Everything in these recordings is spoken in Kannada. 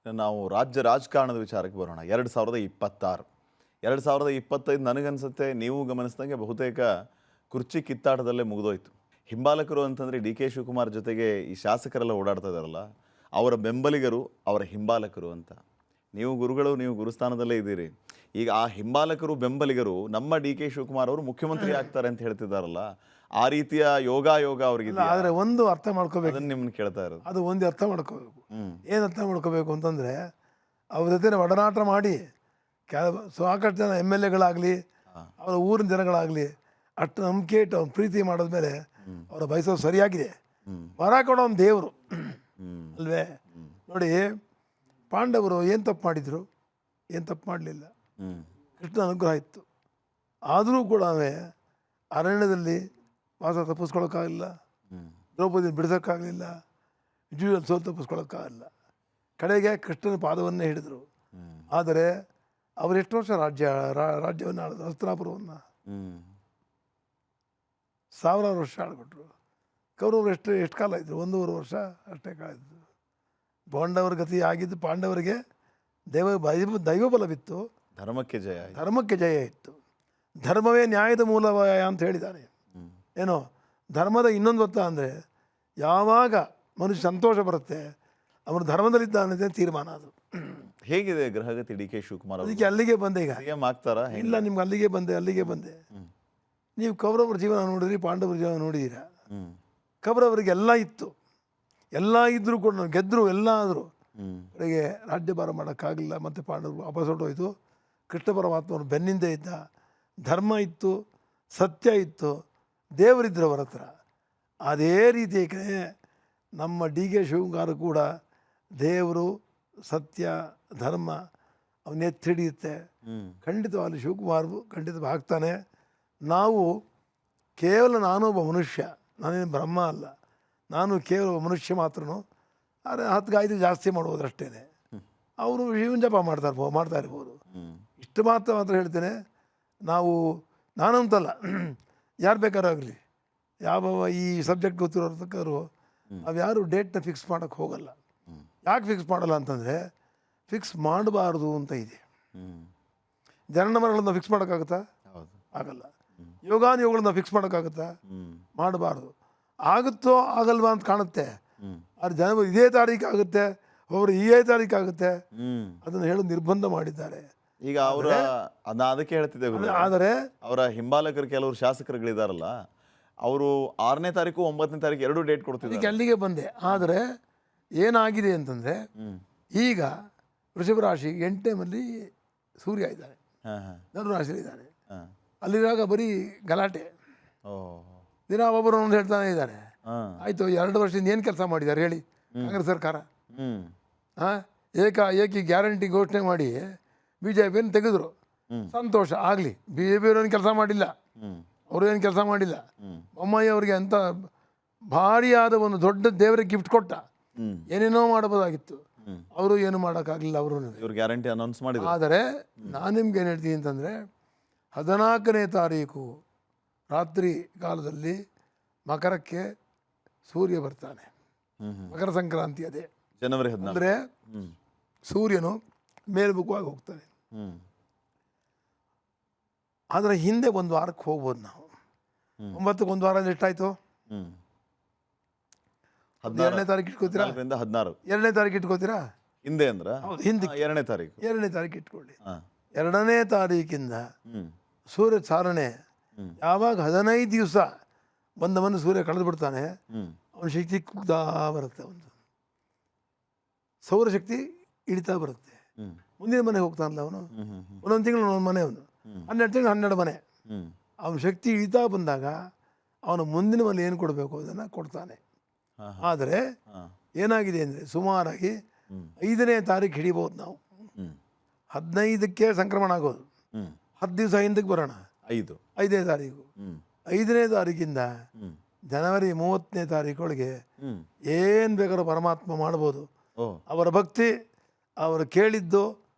ನಾವು ರಾಜ್ಯ ರಾಜಕಾರಣದ ವಿಚಾರಕ್ಕೆ ಬರೋಣ. 2026 2025 ನನಗನ್ಸುತ್ತೆ ನೀವು ಗಮನಿಸಿದಂಗೆ ಬಹುತೇಕ ಕುರ್ಚಿ ಕಿತ್ತಾಟದಲ್ಲೇ ಮುಗಿದೋಯ್ತು. ಹಿಂಬಾಲಕರು ಅಂತಂದರೆ ಡಿ ಕೆ ಶಿವಕುಮಾರ್ ಜೊತೆಗೆ ಈ ಶಾಸಕರೆಲ್ಲ ಓಡಾಡ್ತಾ ಇದ್ದಾರಲ್ಲ, ಅವರ ಬೆಂಬಲಿಗರು, ಅವರ ಹಿಂಬಾಲಕರು ಅಂತ. ನೀವು ಗುರುಗಳು, ನೀವು ಗುರುಸ್ಥಾನದಲ್ಲೇ ಇದ್ದೀರಿ. ಈಗ ಆ ಹಿಂಬಾಲಕರು ಬೆಂಬಲಿಗರು ನಮ್ಮ ಡಿ ಕೆ ಶಿವಕುಮಾರ್ ಅವರು ಮುಖ್ಯಮಂತ್ರಿ ಆಗ್ತಾರೆ ಅಂತ ಹೇಳ್ತಿದ್ದಾರಲ್ಲ, ಆ ರೀತಿಯ ಯೋಗ ಅವ್ರಿಗೆ ಆದರೆ ಒಂದು ಅರ್ಥ ಮಾಡ್ಕೋಬೇಕು, ಅದನ್ನು ನಿಮ್ಮನ್ನು ಕೇಳ್ತಾ ಇರೋದು. ಅದು ಒಂದು ಅರ್ಥ ಮಾಡ್ಕೋಬೇಕು. ಏನು ಅರ್ಥ ಮಾಡ್ಕೋಬೇಕು ಅಂತಂದರೆ, ಅವ್ರ ಜೊತೆ ಒಡನಾಟ ಮಾಡಿ ಸಾಕಷ್ಟು ಜನ ಎಮ್ ಎಲ್ ಎಗಳಾಗಲಿ, ಅವರ ಊರಿನ ಜನಗಳಾಗಲಿ ಅಷ್ಟು ನಂಬಿಕೆ ಇಟ್ಟು ಅವ್ನು ಪ್ರೀತಿ ಮಾಡಿದ್ಮೇಲೆ ಅವರ ಬಯಸೋದು ಸರಿಯಾಗಿದೆ. ವರ ಕೊಡೋ ಒಂದು ದೇವರು ಅಲ್ವೇ? ನೋಡಿ, ಪಾಂಡವರು ಏನು ತಪ್ಪು ಮಾಡಿದರು? ಏನು ತಪ್ಪು ಮಾಡಲಿಲ್ಲ. ಕೃಷ್ಣ ಅನುಗ್ರಹ ಇತ್ತು. ಆದರೂ ಕೂಡ ಅರಣ್ಯದಲ್ಲಿ ವಾಸ ತಪ್ಪಿಸ್ಕೊಳ್ಳೋಕ್ಕಾಗಲಿಲ್ಲ, ದ್ರೌಪದಿ ಬಿಡಿಸೋಕ್ಕಾಗಲಿಲ್ಲ, ಜೀವದಲ್ಲಿ ಸೋಲು ತಪ್ಪಿಸ್ಕೊಳ್ಳೋಕ್ಕಾಗಲಿಲ್ಲ. ಕಡೆಗೆ ಕೃಷ್ಣನ ಪಾದವನ್ನೇ ಹಿಡಿದರು. ಆದರೆ ಅವರು ಎಷ್ಟು ವರ್ಷ ರಾಜ್ಯವನ್ನು ಆಳಿದ್ರು? ಹಸ್ತಿನಾಪುರವನ್ನು 1000 ವರ್ಷ ಆಳ್ಬಿಟ್ರು. ಕೌರವರು ಎಷ್ಟು ಕಾಲ ಇದ್ದರು? 1.5 ವರ್ಷ ಅಷ್ಟೇ ಕಾಲ ಇದ್ದರು. ಪಾಂಡವರ ಗತಿ ಆಗಿದ್ದು, ಪಾಂಡವರಿಗೆ ದೈವ ಬಲವಿತ್ತು, ಧರ್ಮಕ್ಕೆ ಜಯ ಇತ್ತು. ಧರ್ಮವೇ ನ್ಯಾಯದ ಮೂಲವಯ ಅಂತ ಹೇಳಿದ್ದಾನೆ. ಏನೋ ಧರ್ಮದ ಇನ್ನೊಂದು ಅರ್ಥ ಅಂದರೆ, ಯಾವಾಗ ಮನುಷ್ಯ ಸಂತೋಷ ಬರುತ್ತೆ ಅವನು ಧರ್ಮದಲ್ಲಿದ್ದಾನೆ ತೀರ್ಮಾನ. ಅದು ಹೇಗಿದೆ ಗ್ರಹಗತಿ ಡಿ ಕೆ ಶಿವಕುಮಾರ್? ಅದಕ್ಕೆ ಅಲ್ಲಿಗೆ ಬಂದೆ. ಈಗ ಇಲ್ಲ, ನಿಮ್ಗೆ ಅಲ್ಲಿಗೆ ಬಂದೆ. ನೀವು ಕೌರವರ ಜೀವನ ನೋಡಿದ್ರಿ, ಪಾಂಡವರ ಜೀವನ ನೋಡಿದ್ದೀರಾ. ಕೌರವರಿಗೆ ಎಲ್ಲ ಇತ್ತು, ಎಲ್ಲ ಇದ್ದರೂ ಕೂಡ ಗೆದ್ದರು, ಎಲ್ಲ ಆದರು. ಕಡೆಗೆ ರಾಜ್ಯಭಾರ ಮಾಡೋಕ್ಕಾಗಲಿಲ್ಲ. ಮತ್ತು ಪಾಂಡವರು ವಾಪಸ್ ಹೊರಟೋಯ್ತು. ಕೃಷ್ಣ ಪರಮಾತ್ಮರು ಬೆನ್ನಿಂದ ಇದ್ದ. ಧರ್ಮ ಇತ್ತು, ಸತ್ಯ ಇತ್ತು, ದೇವರಿದ್ದರು ಅವರ ಹತ್ರ. ಅದೇ ರೀತಿ ನಮ್ಮ ಡಿ ಕೆ ಶಿವಕುಮಾರ್ ಕೂಡ ದೇವರು, ಸತ್ಯ, ಧರ್ಮ ಅವನ್ನೆತ್ತಿಡಿಯುತ್ತೆ. ಖಂಡಿತವಾಗಲಿ ಶಿವಕುಮಾರ್ ಖಂಡಿತವಾಗ್ತಾನೆ. ನಾವು ಕೇವಲ ನಾನೊಬ್ಬ ಮನುಷ್ಯ, ನಾನೇನು ಬ್ರಹ್ಮ ಅಲ್ಲ, ನಾನು ಕೇವಲ ಮನುಷ್ಯ ಮಾತ್ರನು. ಆದರೆ 10 ಜಾಸ್ತಿ ಮಾಡ್ಬೋದಷ್ಟೇ. ಅವರು ಶಿವನ ಜಪ ಮಾಡ್ತಾ ಇರ್ಬೋದು. ಇಷ್ಟು ಮಾತ್ರ ಹೇಳ್ತೇನೆ. ನಾನಂತಲ್ಲ, ಯಾರು ಬೇಕಾದ್ರೂ ಆಗಲಿ, ಯಾವ ಈ ಸಬ್ಜೆಕ್ಟ್ ಗೊತ್ತಿರೋದಕ್ಕಾದ್ರು ನಾವು ಯಾರು ಡೇಟ್ನ ಫಿಕ್ಸ್ ಮಾಡೋಕ್ಕೆ ಹೋಗಲ್ಲ. ಯಾಕೆ ಫಿಕ್ಸ್ ಮಾಡಲ್ಲ ಅಂತಂದರೆ, ಫಿಕ್ಸ್ ಮಾಡಬಾರ್ದು ಅಂತ ಇದೆ. ಜನನ ಮರಗಳನ್ನು ಫಿಕ್ಸ್ ಮಾಡೋಕ್ಕಾಗುತ್ತಾ? ಆಗಲ್ಲ. ಯೋಗಾನುಯೋಗಗಳನ್ನ ಫಿಕ್ಸ್ ಮಾಡೋಕ್ಕಾಗುತ್ತಾ? ಮಾಡಬಾರ್ದು. ಆಗುತ್ತೋ ಆಗಲ್ವಾ ಅಂತ ಕಾಣುತ್ತೆ. ಆದರೆ ಜನವರಿ ಇದೇ ತಾರೀಕು ಆಗುತ್ತೆ, ಅವರು ಇದೇ ತಾರೀಕು ಆಗುತ್ತೆ, ಅದನ್ನು ಹೇಳೋದು ನಿರ್ಬಂಧ ಮಾಡಿದ್ದಾರೆ. ಈಗ ಅವರ ಅದಕ್ಕೆ ಹೇಳ್ತಿದ್ದೆ. ಆದರೆ ಅವರ ಹಿಂಬಾಲಕರು ಕೆಲವರು ಶಾಸಕರುಗಳಿದಾರಲ್ಲ, ಅವರು 6ನೇ ತಾರೀಕು 9ನೇ ತಾರೀಕು 2 ಡೇಟ್ ಕೊಡ್ತಿದ್ದಾರೆ. ಅಲ್ಲಿಗೆ ಬಂದೆ. ಆದರೆ ಏನಾಗಿದೆ ಅಂತಂದರೆ, ಈಗ ವೃಷಭ ರಾಶಿ 8ನೇಮಲ್ಲಿ ಸೂರ್ಯ ಇದ್ದಾನೆ, ಧನು ರಾಶಿಯಲ್ಲಿದ್ದಾನೆ. ಅಲ್ಲಿರುವಾಗ ಬರೀ ಗಲಾಟೆ. ದಿನ ಒಬ್ಬರು ಒಂದು ಹೇಳ್ತಾನೆ ಇದ್ದಾನೆ. ಆಯಿತು, 2 ವರ್ಷದಿಂದ ಏನು ಕೆಲಸ ಮಾಡಿದ್ದಾರೆ ಹೇಳಿ ಕಾಂಗ್ರೆಸ್ ಸರ್ಕಾರ? ಏಕಿ ಗ್ಯಾರಂಟಿ ಘೋಷಣೆ ಮಾಡಿ BJPಯನ್ನು ತೆಗೆದ್ರು. ಸಂತೋಷ ಆಗಲಿ. BJP ಏನು ಕೆಲಸ ಮಾಡಿಲ್ಲ, ಅವರು ಏನು ಕೆಲಸ ಮಾಡಿಲ್ಲ. ಬೊಮ್ಮಾಯಿ ಅವರಿಗೆ ಅಂತ ಭಾರಿಯಾದ ಒಂದು ದೊಡ್ಡ ದೇವರಿಗೆ ಗಿಫ್ಟ್ ಕೊಟ್ಟ. ಏನೇನೋ ಮಾಡಬಹುದಾಗಿತ್ತು, ಅವರು ಏನು ಮಾಡೋಕ್ಕಾಗಲಿಲ್ಲ. ಅವರು ಗ್ಯಾರಂಟಿ ಅನೌನ್ಸ್ ಮಾಡಿದ್ರು. ಆದರೆ ನಾನು ನಿಮ್ಗೆ ಏನು ಹೇಳ್ತೀನಿ ಅಂತಂದರೆ, 14ನೇ ತಾರೀಕು ರಾತ್ರಿ ಕಾಲದಲ್ಲಿ ಮಕರಕ್ಕೆ ಸೂರ್ಯ ಬರ್ತಾನೆ. ಮಕರ ಸಂಕ್ರಾಂತಿ ಅದೇ ಜನವರಿ 14. ಅಂದರೆ ಸೂರ್ಯನು ಮೇಲ್ಮುಖವಾಗಿ ಹೋಗ್ತಾನೆ. ಆದರೆ ಹಿಂದೆ ಒಂದು ವಾರಕ್ಕೆ ಹೋಗ್ಬೋದು ನಾವು. 9ಕ್ಕೆ ಒಂದು ವಾರ ಎಷ್ಟಾಯಿತು? 2ನೇ ತಾರೀಕು ಇಟ್ಕೋತೀರಾ? 2ನೇ ತಾರೀಕು ಇಟ್ಕೋತೀರಾ? ಹಿಂದೆ ಅಂದ್ರೆ ಹೌದು, ಹಿಂದೆ 2ನೇ ತಾರೀಕು. 2ನೇ ತಾರೀಕು ಇಟ್ಕೊಳ್ಳಿ. 2ನೇ ತಾರೀಕಿಂದ ಸೂರ್ಯ ಚಾರಣೆ ಯಾವಾಗ 15 ದಿವಸ ಬಂದವನು ಸೂರ್ಯ ಕಳೆದು ಬಿಡ್ತಾನೆ, ಅವನ ಶಕ್ತಿ ಕುಗ್ತಾ ಬರುತ್ತೆ. ಒಂದು ಸೌರಶಕ್ತಿ ಇಳಿತಾ ಬರುತ್ತೆ. ಮುಂದಿನ ಮನೆಗೆ ಹೋಗ್ತಾನಲ್ಲ ಅವನು, ಒಂದೊಂದು ತಿಂಗಳು ಒಂದೊಂದು ಮನೆ, ಅವನು 12 ತಿಂಗಳು 12 ಮನೆ. ಅವನ ಶಕ್ತಿ ಇಳಿತಾ ಬಂದಾಗ ಅವನು ಮುಂದಿನ ಮನೆ ಏನು ಕೊಡಬೇಕು ಅದನ್ನು ಕೊಡ್ತಾನೆ. ಆದರೆ ಏನಾಗಿದೆ ಅಂದರೆ, ಸುಮಾರಾಗಿ 5ನೇ ತಾರೀಕು ಹಿಡಿಬೋದು ನಾವು. 15ಕ್ಕೆ ಸಂಕ್ರಮಣ ಆಗೋದು. 10 ದಿವಸ ಹಿಂದಕ್ಕೆ ಬರೋಣ. 5ನೇ ತಾರೀಕು. 5ನೇ ತಾರೀಕಿಂದ ಜನವರಿ 30ನೇ ತಾರೀಕೊಳಗೆ ಏನು ಬೇಕಾದ್ರೂ ಪರಮಾತ್ಮ ಮಾಡ್ಬೋದು. ಅವರ ಭಕ್ತಿ, ಅವರು ಕೇಳಿದ್ದು,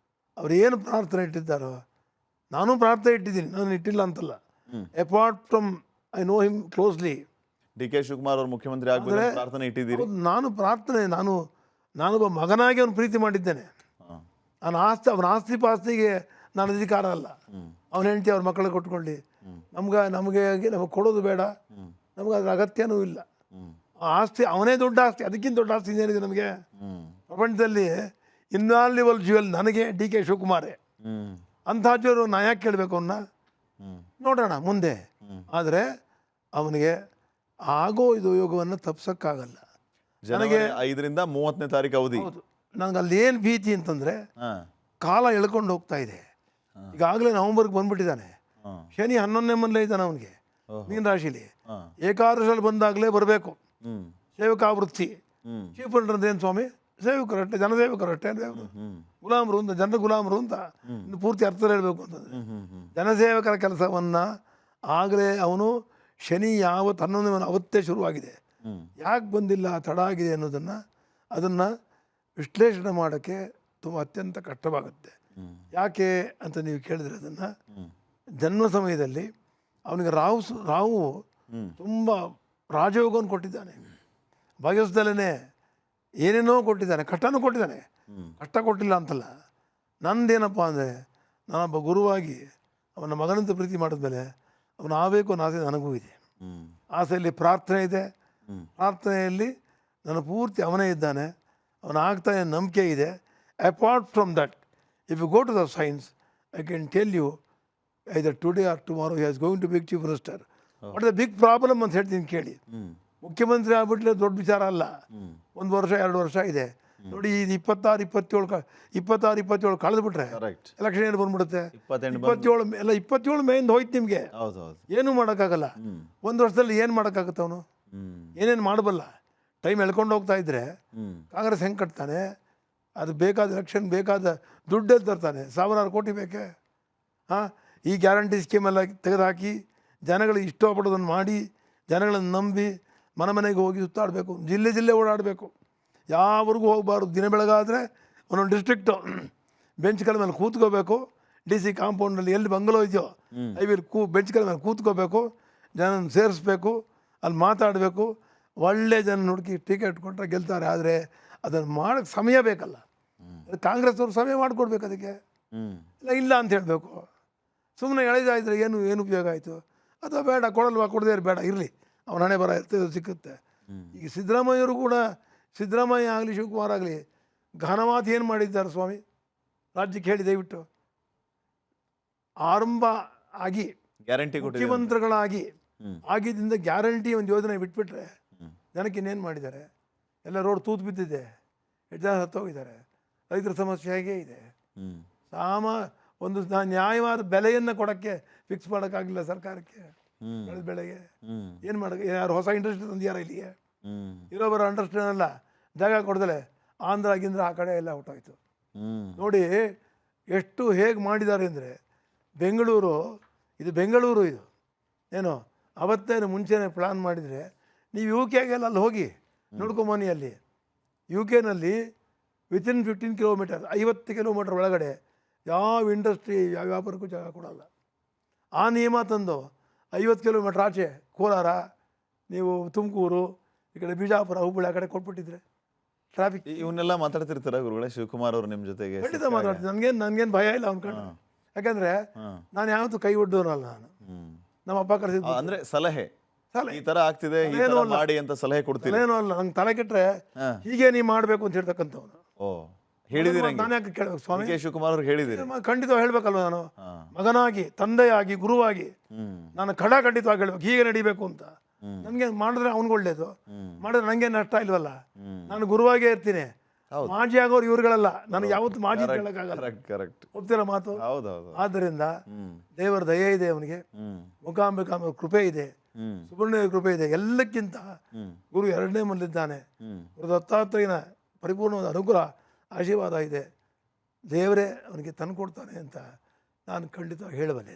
ಅವರು ಏನು ಪ್ರಾರ್ಥನೆ ಇಟ್ಟಿದ್ದಾರೋ, ನಾನು ಪ್ರಾರ್ಥನೆ ಇಟ್ಟಿದ್ದೀನಿ, ನಾನು ಇಟ್ಟಿಲ್ಲ ಅಂತಲ್ಲ. Apart from I know him closely. D K Shivakumar ಅವರು ಮುಖ್ಯಮಂತ್ರಿ ಆಗಬೇಕು ಪ್ರಾರ್ಥನೆ ಇಟ್ಟಿದ್ದೀರಿ. ನಾನು ಪ್ರಾರ್ಥನೆ, ನಾನೊಬ್ಬ ಮಗನಾಗಿ ಅವನು ಪ್ರೀತಿ ಮಾಡಿದ್ದೇನೆ. ಅವನ ಆಸ್ತಿ ಪಾಸ್ತಿಗೆ ನನ್ನ ಅಧಿಕಾರ ಅಲ್ಲ. ಅವನ ಹೆಂಡತಿ ಅವ್ರ ಮಕ್ಕಳಿಗೆ ಕೊಟ್ಕೊಳ್ಳಿ, ನಮಗೆ ಕೊಡೋದು ಬೇಡ, ನಮಗೆ ಅದ್ರ ಅಗತ್ಯನೂ ಇಲ್ಲ. ಆ ಆಸ್ತಿ ಅವನೇ ದೊಡ್ಡ ಆಸ್ತಿ, ಅದಕ್ಕಿಂತ ದೊಡ್ಡ ಆಸ್ತಿ ಏನಿದೆ ನಮಗೆ ಪ್ರಪಂಚದಲ್ಲಿ? ಇನ್ವ್ಯಾಲ್ಯೂಬಲ್ ಜ್ಯುವೆಲ್ ನನಗೆ ಡಿ ಕೆ ಶಿವಕುಮಾರೇ. ಅಂಥದ್ದು ನಾ ಯಾಕೆ ಕೇಳಬೇಕು ಅವನ್ನ? ನೋಡೋಣ ಮುಂದೆ. ಆದರೆ ಅವನಿಗೆ ಆಗೋ ಇದು ಯೋಗವನ್ನು ತಪ್ಸೋಕ್ಕಾಗಲ್ಲ. ನನಗೆ 5ರಿಂದ 30ನೇ ತಾರೀಕು ಅವಧಿ. ಹೌದು, ನನಗೆ ಅಲ್ಲಿ ಏನು ಭೀತಿ ಅಂತಂದರೆ ಕಾಲ ಎಳ್ಕೊಂಡು ಹೋಗ್ತಾ ಇದೆ. ಈಗಾಗಲೇ ನವಂಬರ್ಗೆ ಬಂದ್ಬಿಟ್ಟಿದ್ದಾನೆ. ಶನಿ 11ನೇ ಮನೇಲೇ ಇದ್ದಾನೆ ಅವನಿಗೆ, ಮೀನ ರಾಶಿಲಿ. ಏಕಾದಶಲ್ಲಿ ಬಂದಾಗಲೇ ಬರಬೇಕು. ಸೇವಕಾವೃತ್ತಿ. ಚೀಫ್ ಮಿನಿಸ್ಟರ್ ಏನು ಸ್ವಾಮಿ? ಸೇವಕರಷ್ಟೇ, ಜನಸೇವಕರಷ್ಟೇ, ಗುಲಾಮರು ಅಂತ, ಜನರ ಗುಲಾಮರು ಅಂತ ಇನ್ನು ಪೂರ್ತಿ ಅರ್ಥ ಹೇಳಬೇಕು ಅಂತಂದರೆ ಜನಸೇವಕರ ಕೆಲಸವನ್ನು ಆಗಲೇ ಅವನು ಶನಿ ಯಾವತ್ತು 11ನೇ ಅವತ್ತೇ ಶುರುವಾಗಿದೆ. ಯಾಕೆ ಬಂದಿಲ್ಲ, ತಡ ಆಗಿದೆ ಅದನ್ನು ವಿಶ್ಲೇಷಣೆ ಮಾಡೋಕ್ಕೆ ತುಂಬ ಅತ್ಯಂತ ಕಷ್ಟವಾಗುತ್ತೆ. ಯಾಕೆ ಅಂತ ನೀವು ಕೇಳಿದ್ರೆ ಅದನ್ನು ಜನ್ಮ ಸಮಯದಲ್ಲಿ ಅವನಿಗೆ ರಾಹು ತುಂಬ ರಾಜಯೋಗವನ್ನು ಕೊಟ್ಟಿದ್ದಾನೆ. ಭಾಗ್ಯದಲ್ಲೇ ಏನೇನೋ ಕೊಟ್ಟಿದ್ದಾನೆ, ಕಷ್ಟನೂ ಕೊಟ್ಟಿದ್ದಾನೆ. ಕಷ್ಟ ಕೊಟ್ಟಿಲ್ಲ ಅಂತಲ್ಲ. ನಂದೇನಪ್ಪ ಅಂದರೆ ನಾನೊಬ್ಬ ಗುರುವಾಗಿ ಅವನ ಮಗನಂತ ಪ್ರೀತಿ ಮಾಡಿದ್ಮೇಲೆ ಅವನು ಆಗಬೇಕು ಅನ್ನೋ ಆಸೆ ನನಗೂ ಇದೆ. ಆಸೆಯಲ್ಲಿ ಪ್ರಾರ್ಥನೆ ಇದೆ. ಪ್ರಾರ್ಥನೆಯಲ್ಲಿ ನನ್ನ ಪೂರ್ತಿ ಅವನೇ ಇದ್ದಾನೆ, ಅವನು ಆಗ್ತಾನೆ ನಂಬಿಕೆ ಇದೆ. Apart from that, if you go to the science, I can tell you either today or tomorrow he has going to big chief minister. What is the big problem ಅಂತ ಹೇಳ್ತೀನಿ ಕೇಳಿ. ಮುಖ್ಯಮಂತ್ರಿ ಆಗ್ಬಿಟ್ರೆ ದೊಡ್ಡ ವಿಚಾರ ಅಲ್ಲ. 1 ವರ್ಷ 2 ವರ್ಷ ಇದೆ ನೋಡಿ. ಇದು 26-27 ಕಳೆದ್ಬಿಟ್ರೆ ಎಲೆಕ್ಷನ್ ಏನು ಬಂದ್ಬಿಡುತ್ತೆ. 27 ಮೇಯಿಂದ ಹೋಯ್ತು ನಿಮಗೆ. ಏನೂ ಮಾಡೋಕ್ಕಾಗಲ್ಲ. 1 ವರ್ಷದಲ್ಲಿ ಏನು ಮಾಡೋಕ್ಕಾಗುತ್ತೆ? ಅವನು ಏನೇನು ಮಾಡಬಲ್ಲ. ಟೈಮ್ ಎಳ್ಕೊಂಡು ಹೋಗ್ತಾ ಇದ್ರೆ ಕಾಂಗ್ರೆಸ್ ಹೆಂಗೆ ಕಟ್ತಾನೆ? ಅದು ಬೇಕಾದ ಎಲೆಕ್ಷನ್ ಬೇಕಾದ ದುಡ್ಡಲ್ಲಿ ತರ್ತಾನೆ. 1000 ಕೋಟಿ ಬೇಕೆ? ಈ ಗ್ಯಾರಂಟಿ ಸ್ಕೀಮೆಲ್ಲ ತೆಗೆದುಹಾಕಿ ಜನಗಳಿಗೆ ಇಷ್ಟಪಡೋದನ್ನು ಮಾಡಿ ಜನಗಳನ್ನು ನಂಬಿ ಮನೆಗೆ ಹೋಗಿ ಸುತ್ತಾಡಬೇಕು, ಜಿಲ್ಲೆ ಓಡಾಡಬೇಕು, ಯಾವ್ರಿಗೂ ಹೋಗಬಾರ್ದು. ದಿನ ಬೆಳಗಾದರೆ ಒಂದೊಂದು ಡಿಸ್ಟ್ರಿಕ್ಟು ಬೆಂಚ್ ಕಲ ಮೇಲೆ ಕೂತ್ಕೋಬೇಕು. DC ಕಾಂಪೌಂಡಲ್ಲಿ ಎಲ್ಲಿ ಬಂಗ್ಲೋ ಇದೆಯೋ ಬೆಂಚ್ ಕಲ ಮೇಲೆ ಕೂತ್ಕೋಬೇಕು, ಜನನ ಸೇರಿಸ್ಬೇಕು, ಅಲ್ಲಿ ಮಾತಾಡಬೇಕು. ಒಳ್ಳೆ ಜನ ಹುಡುಕಿ ಟಿಕೆಟ್ ಕೊಟ್ಟರೆ ಗೆಲ್ತಾರೆ. ಆದರೆ ಅದನ್ನು ಮಾಡೋಕ್ಕೆ ಸಮಯ ಬೇಕಲ್ಲ. ಕಾಂಗ್ರೆಸ್ನವ್ರು ಸಮಯ ಮಾಡಿಕೊಡ್ಬೇಕು ಅದಕ್ಕೆ. ಇಲ್ಲ ಅಂತ ಹೇಳಬೇಕು. ಸುಮ್ಮನೆ ಎಳೆದಾಯಿದ್ರೆ ಏನು ಉಪಯೋಗ ಆಯಿತು? ಅಥವಾ ಬೇಡ, ಕೊಡದೇ ಬೇಡ, ಇರಲಿ, ಅವನ ಹಣೆ ಬರ ಇರ್ತದೆ, ಸಿಕ್ಕುತ್ತೆ. ಈಗ ಸಿದ್ದರಾಮಯ್ಯವರು ಕೂಡ, ಸಿದ್ದರಾಮಯ್ಯ ಆಗಲಿ ಶಿವಕುಮಾರ್ ಆಗಲಿ ಘನವಾದ ಏನು ಮಾಡಿದ್ದಾರೆ ಸ್ವಾಮಿ ರಾಜ್ಯಕ್ಕೆ ಹೇಳಿ ದಯವಿಟ್ಟು. ಆರಂಭ ಆಗಿ ಗ್ಯಾರಂಟಿ ಮುಖ್ಯಮಂತ್ರಿಗಳಾಗಿ ಆಗಿದ್ದರಿಂದ ಗ್ಯಾರಂಟಿ ಒಂದು ಯೋಜನೆ ಬಿಟ್ಬಿಟ್ರೆ ಜನಕ್ಕೆ ಇನ್ನೇನು ಮಾಡಿದ್ದಾರೆ? ಎಲ್ಲ ರೋಡ್ ತೂತು ಬಿದ್ದಿದೆ, ಎಷ್ಟು ಜನ ಸತ್ತೋಗಿದ್ದಾರೆ, ರೈತರ ಸಮಸ್ಯೆ ಹೇಗೆ ಇದೆ. ಒಂದು ನ್ಯಾಯವಾದ ಬೆಲೆಯನ್ನು ಕೊಡೋಕ್ಕೆ ಫಿಕ್ಸ್ ಮಾಡೋಕ್ಕಾಗಿಲ್ಲ ಸರ್ಕಾರಕ್ಕೆ. ಬೆಳೆಗೆ ಏನು ಮಾಡೋಕ್ಕೆ? ಯಾರು ಹೊಸ ಇಂಡಸ್ಟ್ರಿ ತಂದಿಯಾರ ಇಲ್ಲಿಗೆ? ಇರೋಬರೋ ಅಂಡರ್ಸ್ಟ್ಯಾಂಡ್ ಅಲ್ಲ, ಜಾಗ ಕೊಡ್ದಲೆ ಆಂಧ್ರ ಗಿಂದ್ರ ಆ ಕಡೆ ಎಲ್ಲ ಹೊಟ್ಟೋಯ್ತು ನೋಡಿ. ಎಷ್ಟು ಹೇಗೆ ಮಾಡಿದ್ದಾರೆ ಅಂದರೆ ಬೆಂಗಳೂರು ಇದು ಏನು ಅವತ್ತೇನು ಮುಂಚೆನೇ ಪ್ಲ್ಯಾನ್ ಮಾಡಿದರೆ ನೀವು UK ಅಲ್ಲಿ ಹೋಗಿ ನೋಡ್ಕೊಂಬನ್ನಿ. ಅಲ್ಲಿ UK ವಿತಿನ್ 15 ಕಿಲೋಮೀಟರ್ 50 ಕಿಲೋಮೀಟರ್ ಒಳಗಡೆ ಯಾವ ಇಂಡಸ್ಟ್ರಿ ಯಾವ ವ್ಯಾಪಾರಕ್ಕೂ ಜಾಗ ಕೊಡಲ್ಲ. ಆ ನಿಯಮ ತಂದು 50 ಕಿಲೋಮೀಟ್ರ್ ಆಚೆ ಕೋಲಾರ, ನೀವು ತುಮಕೂರು, ಈ ಕಡೆ ಬಿಜಾಪುರ, ಹುಬ್ಬಳ್ಳಿ ಆ ಕಡೆ ಕೊಟ್ಬಿಟ್ಟಿದ್ರೆ ಟ್ರಾಫಿಕ್. ಇವನ್ನೆಲ್ಲ ಮಾತಾಡ್ತಿರ್ತಾರೆ ಗುರುಗಳೇ ಶಿವಕುಮಾರ್ ಅವರು ನಿಮ್ಮ ಜೊತೆಗೆ? ಖಂಡಿತ ಮಾತಾಡ್ತೀನಿ. ನನಗೇನು ಭಯ ಇಲ್ಲ ಅವ್ನ ಕಡೆ. ಯಾಕಂದರೆ ನಾನು ಯಾವತ್ತೂ ಕೈ ಒಡ್ಡೋನಲ್ಲ. ನಾನು ನಮ್ಮ ಅಪ್ಪ ಕರೆಸಿದ್ದು ಅಂದರೆ ಸಲಹೆ ಈ ಥರ ಆಗ್ತಿದೆ ಮಾಡಿ ಅಂತ ಸಲಹೆ ಕೊಡ್ತೀನಿ. ಏನೂ ಅಲ್ಲ, ನಂಗೆ ತಲೆ ಕೆಟ್ಟರೆ ಹೀಗೆ ನೀವು ಮಾಡಬೇಕು ಅಂತ ಹೇಳ್ತಕ್ಕಂಥವ್ನು. ಹೇಳಿದಿರಿ? ನಾನು ಯಾಕೆ ಕೇಳಬೇಕು ಸ್ವಾಮಿ? ಕೆ ಶಿವಕುಮಾರ್ ಅವ್ರು ಹೇಳಿದಿರಿ? ಖಂಡಿತ ಹೇಳ್ಬೇಕಲ್ವ. ನಾನು ಮಗನಾಗಿ, ತಂದೆಯಾಗಿ, ಗುರುವಾಗಿ ನಾನು ಖಂಡಿತವಾಗಿ ಹೇಳ್ಬೇಕು ಹೀಗೆ ನಡಿಬೇಕು ಅಂತ. ನನಗೆ ಮಾಡಿದ್ರೆ ಅವ್ನಿಗೆ ಒಳ್ಳೇದು, ಮಾಡಿದ್ರೆ ನನಗೆ ನಷ್ಟ ಇಲ್ವಲ್ಲ. ನಾನು ಗುರುವಾಗೇ ಇರ್ತೀನಿ. ಮಾಜಿ ಆಗೋರು ಇವ್ರುಗಳಲ್ಲ, ನನಗೆ ಯಾವತ್ತು ಮಾಜಿ ಕೇಳಕ್ಕಾಗಲ್ಲ. ಒಪ್ತಿರ ಮಾತು? ಆದ್ದರಿಂದ ದೇವರ ದಯೆ ಇದೆ ಅವನಿಗೆ, ಮುಖಾಂಬಿಕಾ ಕೃಪೆ ಇದೆ, ಸುಬ್ರಹ್ಮಣ್ಯ ಕೃಪೆ ಇದೆ. ಎಲ್ಲಕ್ಕಿಂತ ಗುರು 2ನೇ ಮನಲ್ಲಿದ್ದಾನೆ. ಗುರು ದತ್ತಾತ್ರೇಯನ ಪರಿಪೂರ್ಣವಾದ ಅನುಗ್ರಹ ಆಶೀರ್ವಾದ ಇದೆ. ದೇವರೇ ಅವನಿಗೆ ತಂದುಕೊಡ್ತಾನೆ ಅಂತ ನಾನು ಖಂಡಿತ ಹೇಳಬಲ್ಲೆ.